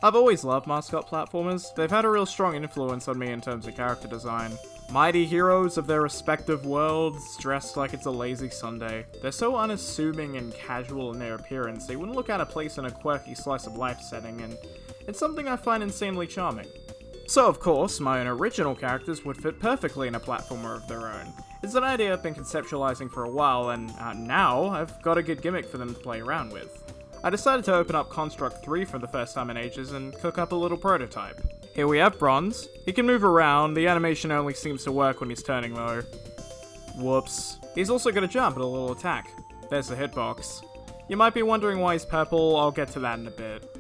I've always loved mascot platformers. They've had a real strong influence on me in terms of character design. Mighty heroes of their respective worlds, dressed like it's a lazy Sunday. They're so unassuming and casual in their appearance, they wouldn't look out of place in a quirky slice of life setting, and it's something I find insanely charming. So of course, my own original characters would fit perfectly in a platformer of their own. It's an idea I've been conceptualizing for a while, and now I've got a good gimmick for them to play around with. I decided to open up Construct 3 for the first time in ages and cook up a little prototype. Here we have Bronze. He can move around, the animation only seems to work when he's turning though. Whoops. He's also got a jump and a little attack. There's the hitbox. You might be wondering why he's purple, I'll get to that in a bit.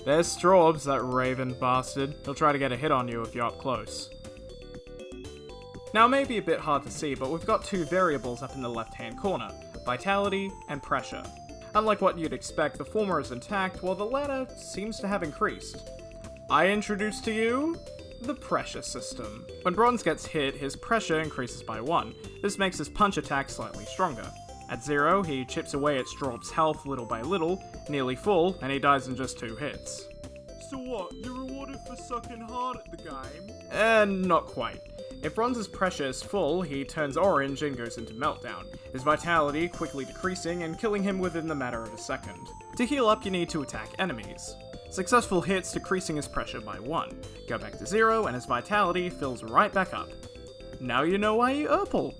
There's Straubs, that raven bastard. He'll try to get a hit on you if you're up close. Now it may be a bit hard to see, but we've got two variables up in the left hand corner, vitality and pressure. Unlike what you'd expect, the former is intact, while the latter seems to have increased. I introduce to you the pressure system. When Bronze gets hit, his pressure increases by 1. This makes his punch attack slightly stronger. At 0, he chips away at Straub's health little by little, nearly full, and he dies in just 2 hits. So what, you're rewarded for sucking hard at the game? Not quite. If Bronze's pressure is full, he turns orange and goes into meltdown, his vitality quickly decreasing and killing him within the matter of a second. To heal up, you need to attack enemies. Successful hits decreasing his pressure by 1. Go back to 0 and his vitality fills right back up. Now you know why he Urple.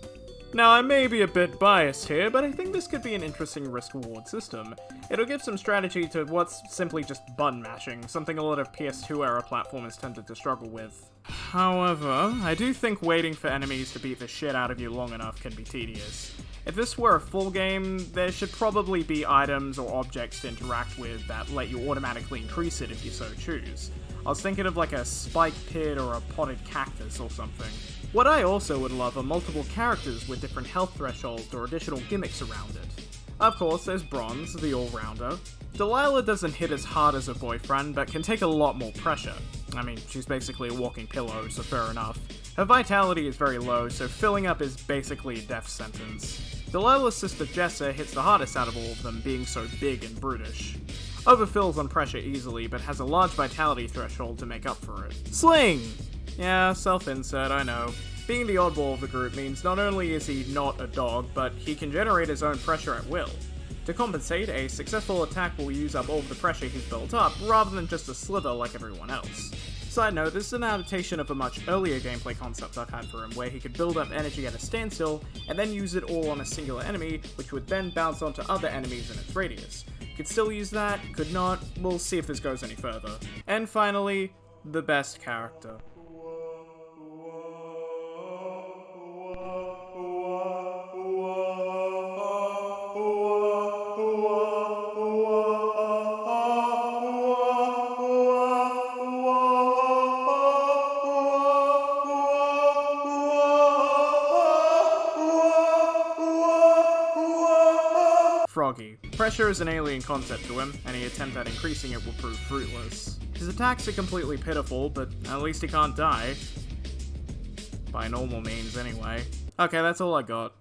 Now I may be a bit biased here, but I think this could be an interesting risk-reward system. It'll give some strategy to what's simply just button mashing, something a lot of PS2 era platformers tended to struggle with. However, I do think waiting for enemies to beat the shit out of you long enough can be tedious. If this were a full game, there should probably be items or objects to interact with that let you automatically increase it if you so choose. I was thinking of like a spike pit or a potted cactus or something. What I also would love are multiple characters with different health thresholds or additional gimmicks around it. Of course, there's Bronze, the all-rounder. Delilah doesn't hit as hard as her boyfriend, but can take a lot more pressure. I mean, she's basically a walking pillow, so fair enough. Her vitality is very low, so filling up is basically a death sentence. Delilah's sister Jessa hits the hardest out of all of them, being so big and brutish. Overfills on pressure easily, but has a large vitality threshold to make up for it. Sling! Yeah, self-insert, I know. Being the oddball of the group means not only is he not a dog, but he can generate his own pressure at will. To compensate, a successful attack will use up all of the pressure he's built up, rather than just a slither like everyone else. Side note, this is an adaptation of a much earlier gameplay concept I've had for him, where he could build up energy at a standstill, and then use it all on a singular enemy, which would then bounce onto other enemies in its radius. Could still use that, could not, we'll see if this goes any further. And finally, the best character. Froggy. Pressure is an alien concept to him, any attempt at increasing it will prove fruitless. His attacks are completely pitiful, but at least he can't die. By normal means, anyway. Okay, that's all I got.